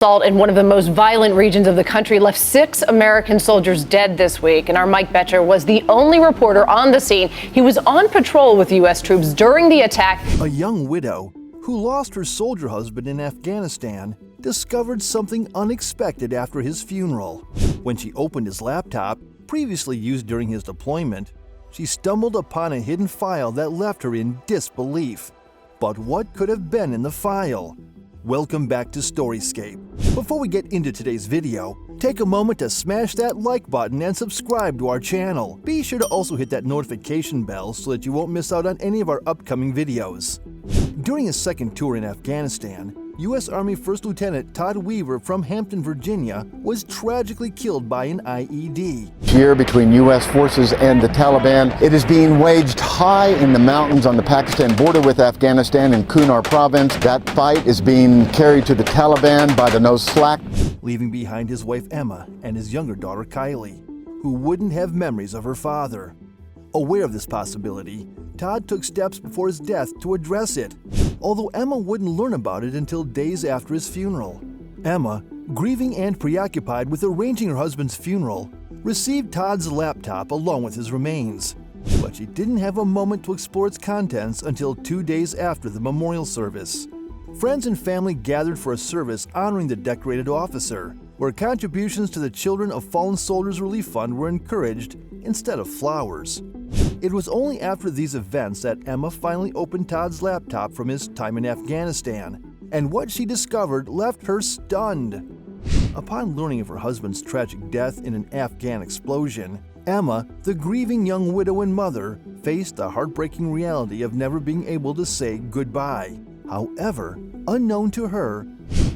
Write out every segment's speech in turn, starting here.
Assault in one of the most violent regions of the country left 6 American soldiers dead this week. And our Mike Betcher was the only reporter on the scene. He was on patrol with U.S. troops during the attack. A young widow who lost her soldier husband in Afghanistan discovered something unexpected after his funeral. When she opened his laptop, previously used during his deployment, she stumbled upon a hidden file that left her in disbelief. But what could have been in the file? Welcome back to Story Scape. Before we get into today's video, take a moment to smash that like button and subscribe to our channel. Be sure to also hit that notification bell so that you won't miss out on any of our upcoming videos. During his second tour in Afghanistan, U.S. Army First Lieutenant Todd Weaver from Hampton, Virginia, was tragically killed by an IED. Year between U.S. forces and the Taliban, it is being waged high in the mountains on the Pakistan border with Afghanistan in Kunar province. That fight is being carried to the Taliban by the nose slack. Leaving behind his wife Emma and his younger daughter Kylie, who wouldn't have memories of her father. Aware of this possibility, Todd took steps before his death to address it, although Emma wouldn't learn about it until days after his funeral. Emma, grieving and preoccupied with arranging her husband's funeral, received Todd's laptop along with his remains. But she didn't have a moment to explore its contents until 2 days after the memorial service. Friends and family gathered for a service honoring the decorated officer, where contributions to the Children of Fallen Soldiers Relief Fund were encouraged instead of flowers. It was only after these events that Emma finally opened Todd's laptop from his time in Afghanistan, and what she discovered left her stunned. Upon learning of her husband's tragic death in an Afghan explosion, Emma, the grieving young widow and mother, faced the heartbreaking reality of never being able to say goodbye. However, unknown to her,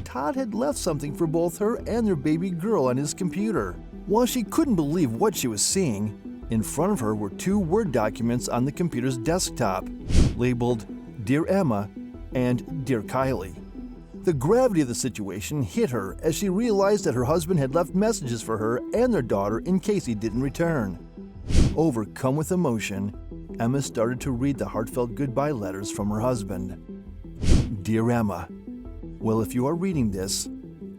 Todd had left something for both her and their baby girl on his computer. While she couldn't believe what she was seeing, in front of her were 2 Word documents on the computer's desktop, labeled Dear Emma and Dear Kylie. The gravity of the situation hit her as she realized that her husband had left messages for her and their daughter in case he didn't return. Overcome with emotion, Emma started to read the heartfelt goodbye letters from her husband. Dear Emma, well, if you are reading this,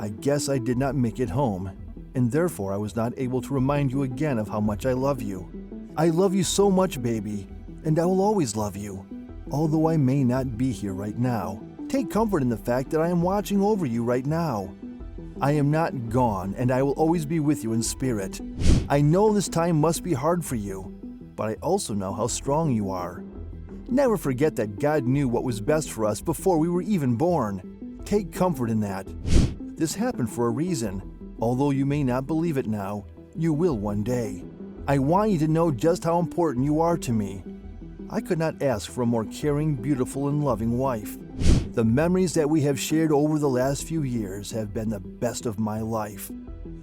I guess I did not make it home, and therefore I was not able to remind you again of how much I love you. I love you so much, baby, and I will always love you. Although I may not be here right now, take comfort in the fact that I am watching over you right now. I am not gone, and I will always be with you in spirit. I know this time must be hard for you, but I also know how strong you are. Never forget that God knew what was best for us before we were even born. Take comfort in that. This happened for a reason. Although you may not believe it now, you will one day. I want you to know just how important you are to me. I could not ask for a more caring, beautiful, and loving wife. The memories that we have shared over the last few years have been the best of my life.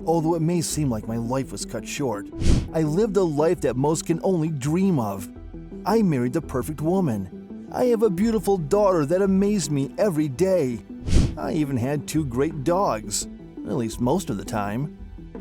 Although it may seem like my life was cut short, I lived a life that most can only dream of. I married the perfect woman. I have a beautiful daughter that amazed me every day. I even had 2 great dogs. At least most of the time.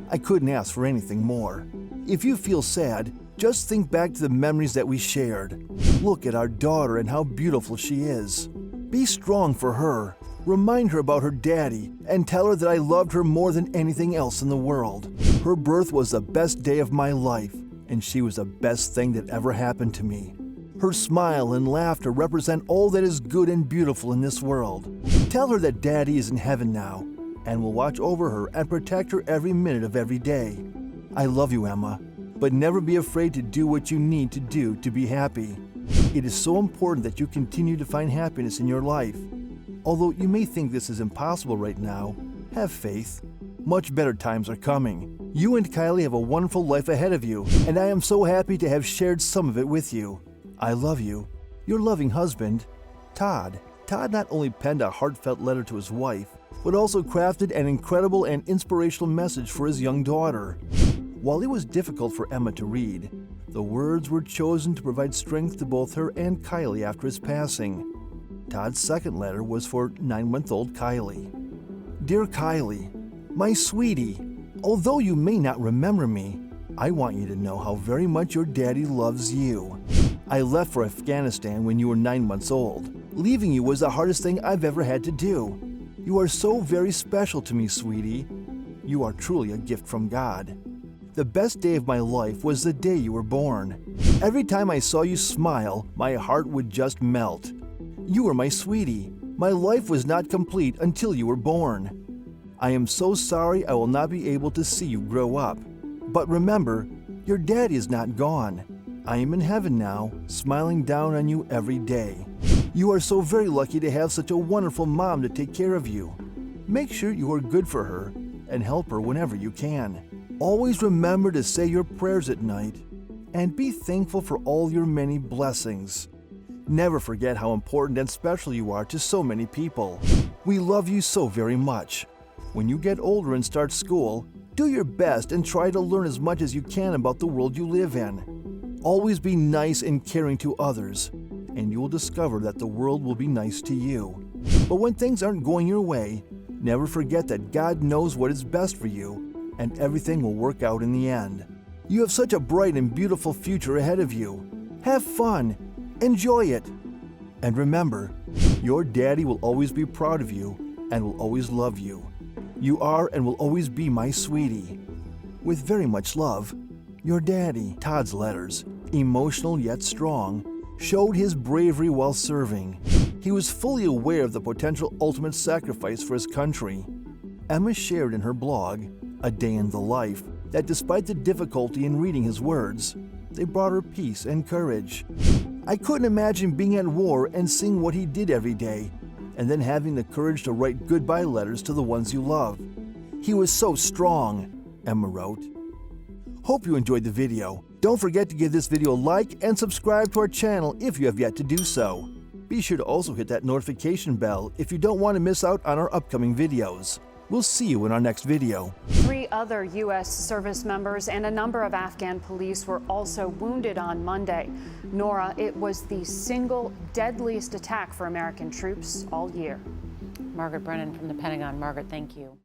I couldn't ask for anything more. If you feel sad, just think back to the memories that we shared. Look at our daughter and how beautiful she is. Be strong for her. Remind her about her daddy and tell her that I loved her more than anything else in the world. Her birth was the best day of my life, and she was the best thing that ever happened to me. Her smile and laughter represent all that is good and beautiful in this world. Tell her that Daddy is in heaven now, and will watch over her and protect her every minute of every day. I love you, Emma, but never be afraid to do what you need to do to be happy. It is so important that you continue to find happiness in your life. Although you may think this is impossible right now, have faith. Much better times are coming. You and Kylie have a wonderful life ahead of you, and I am so happy to have shared some of it with you. I love you. Your loving husband, Todd. Todd not only penned a heartfelt letter to his wife, but also crafted an incredible and inspirational message for his young daughter. While it was difficult for Emma to read, the words were chosen to provide strength to both her and Kylie after his passing. Todd's second letter was for 9-month-old Kylie. Dear Kylie, my sweetie, although you may not remember me, I want you to know how very much your daddy loves you. I left for Afghanistan when you were 9 months old. Leaving you was the hardest thing I've ever had to do. You are so very special to me, sweetie. You are truly a gift from God. The best day of my life was the day you were born. Every time I saw you smile, my heart would just melt. You were my sweetie. My life was not complete until you were born. I am so sorry I will not be able to see you grow up. But remember, your daddy is not gone. I am in heaven now, smiling down on you every day. You are so very lucky to have such a wonderful mom to take care of you. Make sure you are good for her and help her whenever you can. Always remember to say your prayers at night and be thankful for all your many blessings. Never forget how important and special you are to so many people. We love you so very much. When you get older and start school, do your best and try to learn as much as you can about the world you live in. Always be nice and caring to others, and you will discover that the world will be nice to you. But when things aren't going your way, never forget that God knows what is best for you, and everything will work out in the end. You have such a bright and beautiful future ahead of you. Have fun. Enjoy it. And remember, your daddy will always be proud of you and will always love you. You are and will always be my sweetie. With very much love, your daddy. Todd's letters, emotional yet strong, showed his bravery while serving. He was fully aware of the potential ultimate sacrifice for his country. Emma shared in her blog, A Day in the Life, that despite the difficulty in reading his words, they brought her peace and courage. I couldn't imagine being at war and seeing what he did every day, and then having the courage to write goodbye letters to the ones you love. He was so strong, Emma wrote. Hope you enjoyed the video. Don't forget to give this video a like and subscribe to our channel if you have yet to do so. Be sure to also hit that notification bell if you don't want to miss out on our upcoming videos. We'll see you in our next video. 3 other U.S. service members and a number of Afghan police were also wounded on Monday. Nora, it was the single deadliest attack for American troops all year. Margaret Brennan from the Pentagon. Margaret, thank you.